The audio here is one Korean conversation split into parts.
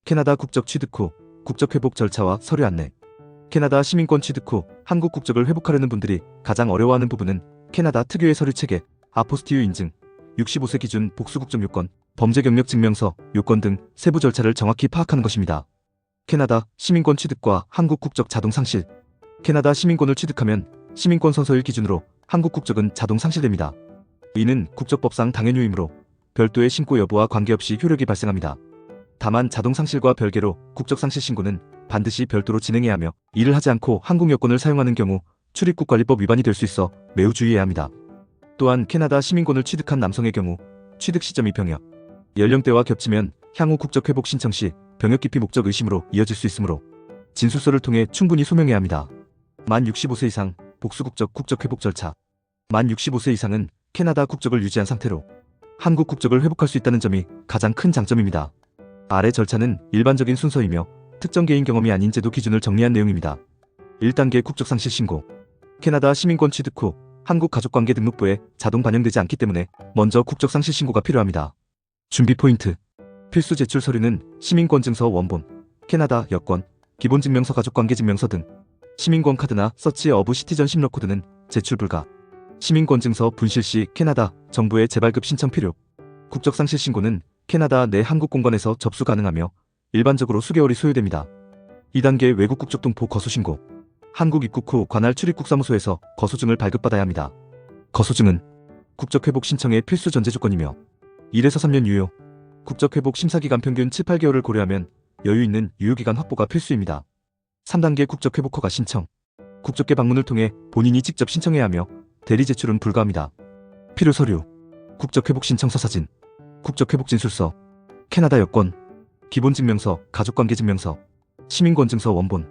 캐나다 국적 취득 후 국적 회복 절차와 서류 안내. 캐나다 시민권 취득 후 한국 국적을 회복하려는 분들이 가장 어려워하는 부분은 캐나다 특유의 서류 체계, 아포스티유 인증, 65세 기준 복수 국적 요건, 범죄 경력 증명서, 요건 등 세부 절차를 정확히 파악하는 것입니다. 캐나다 시민권 취득과 한국 국적 자동 상실. 캐나다 시민권을 취득하면 시민권 선서일 기준으로 한국 국적은 자동 상실됩니다. 이는 국적법상 당연유이므로 별도의 신고 여부와 관계없이 효력이 발생합니다. 다만 자동 상실과 별개로 국적 상실 신고는 반드시 별도로 진행해야 하며, 이를 하지 않고 한국 여권을 사용하는 경우 출입국관리법 위반이 될 수 있어 매우 주의해야 합니다. 또한 캐나다 시민권을 취득한 남성의 경우 취득 시점이 병역, 연령대와 겹치면 향후 국적 회복 신청 시 병역 기피 목적 의심으로 이어질 수 있으므로 진술서를 통해 충분히 소명해야 합니다. 만 65세 이상 복수 국적 회복 절차. 만 65세 이상은 캐나다 국적을 유지한 상태로 한국 국적을 회복할 수 있다는 점이 가장 큰 장점입니다. 아래 절차는 일반적인 순서이며 특정 개인 경험이 아닌 제도 기준을 정리한 내용입니다. 1단계 국적 상실 신고. 캐나다 시민권 취득 후 한국 가족관계 등록부에 자동 반영되지 않기 때문에 먼저 국적 상실 신고가 필요합니다. 준비 포인트. 필수 제출 서류는 시민권 증서 원본, 캐나다 여권, 기본증명서, 가족관계증명서 등. 시민권 카드나 서치 어부 시티전십 러코드는 제출 불가. 시민권 증서 분실 시 캐나다 정부에 재발급 신청 필요. 국적 상실 신고는 캐나다 내 한국 공관에서 접수 가능하며 일반적으로 수개월이 소요됩니다. 2단계 외국 국적 동포 거소 신고. 한국 입국 후 관할 출입국 사무소에서 거소증을 발급받아야 합니다. 거소증은 국적 회복 신청의 필수 전제 조건이며 1에서 3년 유효, 국적 회복 심사기간 평균 7-8개월을 고려하면 여유 있는 유효기간 확보가 필수입니다. 3단계 국적 회복 허가 신청. 국적계 방문을 통해 본인이 직접 신청해야 하며 대리 제출은 불가합니다. 필요 서류. 국적 회복 신청서 사진, 국적 회복 진술서, 캐나다 여권, 기본증명서, 가족관계증명서, 시민권 증서 원본,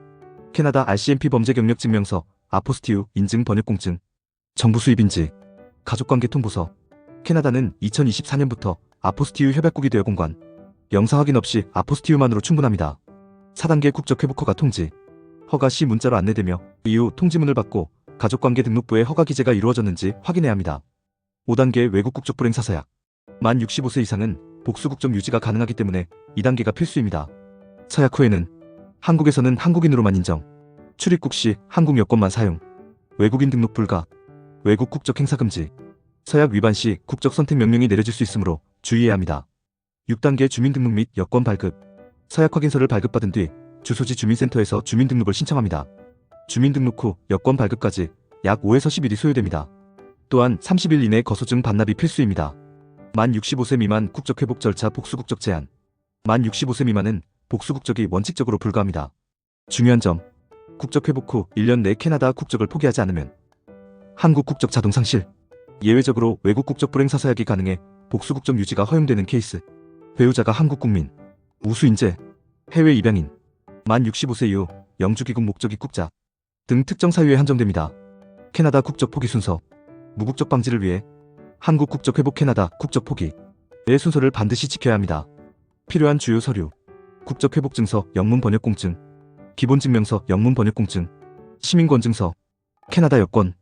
캐나다 RCMP 범죄 경력 증명서, 아포스티유 인증 번역공증, 정부 수입인지, 가족관계 통보서. 캐나다는 2024년부터 아포스티유 협약국이 되어 공관, 영상 확인 없이 아포스티유만으로 충분합니다. 4단계 국적 회복 허가 통지. 허가 시 문자로 안내되며 이후 통지문을 받고 가족관계 등록부에 허가 기재가 이루어졌는지 확인해야 합니다. 5단계 외국 국적 불행 사서약. 만 65세 이상은 복수 국적 유지가 가능하기 때문에 2단계가 필수입니다. 서약 후에는 한국에서는 한국인으로만 인정, 출입국 시 한국 여권만 사용, 외국인 등록 불가, 외국 국적 행사 금지, 서약 위반 시 국적 선택 명령이 내려질 수 있으므로 주의해야 합니다. 6단계 주민등록 및 여권 발급. 서약 확인서를 발급받은 뒤 주소지 주민센터에서 주민등록을 신청합니다. 주민등록 후 여권 발급까지 약 5에서 10일이 소요됩니다. 또한 30일 이내 거소증 반납이 필수입니다. 만 65세 미만 국적 회복 절차 복수 국적 제한. 만 65세 미만은 복수 국적이 원칙적으로 불가합니다. 중요한 점. 국적 회복 후 1년 내 캐나다 국적을 포기하지 않으면 한국 국적 자동 상실. 예외적으로 외국 국적 불행 사서약이 가능해 복수 국적 유지가 허용되는 케이스. 배우자가 한국 국민, 우수 인재, 해외 입양인, 만 65세 이후 영주 귀국 목적 입국자 등 특정 사유에 한정됩니다. 캐나다 국적 포기 순서. 무국적 방지를 위해 한국 국적 회복 캐나다 국적 포기의 순서를 반드시 지켜야 합니다. 필요한 주요 서류. 국적 회복 증서 영문 번역공증, 기본증명서 영문 번역공증, 시민권 증서, 캐나다 여권.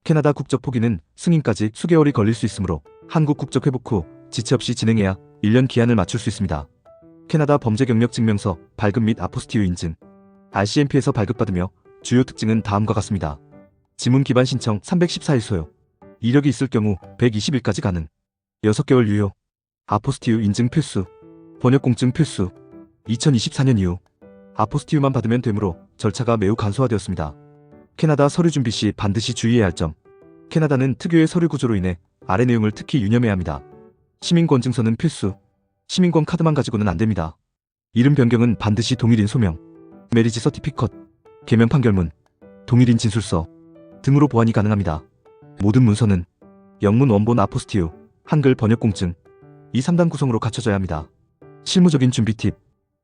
캐나다 국적 포기는 승인까지 수개월이 걸릴 수 있으므로 한국 국적 회복 후 지체 없이 진행해야 1년 기한을 맞출 수 있습니다. 캐나다 범죄 경력 증명서 발급 및 아포스티유 인증. RCMP에서 발급받으며 주요 특징은 다음과 같습니다. 지문 기반 신청 314일 소요. 이력이 있을 경우 120일까지 가능. 6개월 유효. 아포스티유 인증 필수. 번역공증 필수. 2024년 이후 아포스티유만 받으면 되므로 절차가 매우 간소화되었습니다. 캐나다 서류 준비 시 반드시 주의해야 할 점. 캐나다는 특유의 서류 구조로 인해 아래 내용을 특히 유념해야 합니다. 시민권 증서는 필수. 시민권 카드만 가지고는 안됩니다. 이름 변경은 반드시 동일인 소명, 메리지 서티피컷, 개명 판결문, 동일인 진술서 등으로 보완이 가능합니다. 모든 문서는 영문 원본 아포스티유, 한글 번역공증, 이 3단 구성으로 갖춰져야 합니다. 실무적인 준비 팁.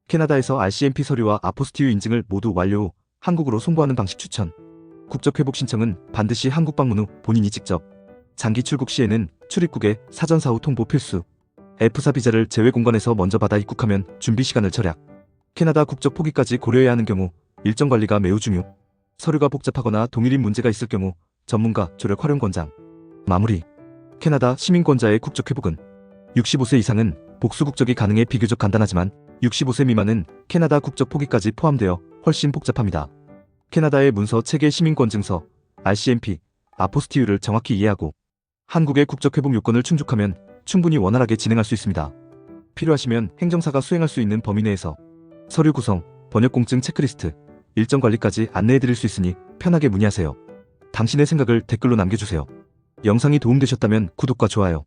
캐나다에서 RCMP 서류와 아포스티유 인증을 모두 완료 후 한국으로 송부하는 방식 추천. 국적 회복 신청은 반드시 한국 방문 후 본인이 직접. 장기 출국 시에는 출입국에 사전 사후 통보 필수. F4 비자를 제외 공간에서 먼저 받아 입국하면 준비 시간을 절약. 캐나다 국적 포기까지 고려해야 하는 경우 일정 관리가 매우 중요. 서류가 복잡하거나 동일인 문제가 있을 경우 전문가 조력 활용 권장. 마무리. 캐나다 시민권자의 국적 회복은 65세 이상은 복수 국적이 가능해 비교적 간단하지만 65세 미만은 캐나다 국적 포기까지 포함되어 훨씬 복잡합니다. 캐나다의 문서 체계 시민권증서 RCMP, 아포스티유를 정확히 이해하고 한국의 국적 회복 요건을 충족하면 충분히 원활하게 진행할 수 있습니다. 필요하시면 행정사가 수행할 수 있는 범위 내에서 서류 구성, 번역 공증 체크리스트, 일정 관리까지 안내해드릴 수 있으니 편하게 문의하세요. 당신의 생각을 댓글로 남겨주세요. 영상이 도움되셨다면 구독과 좋아요,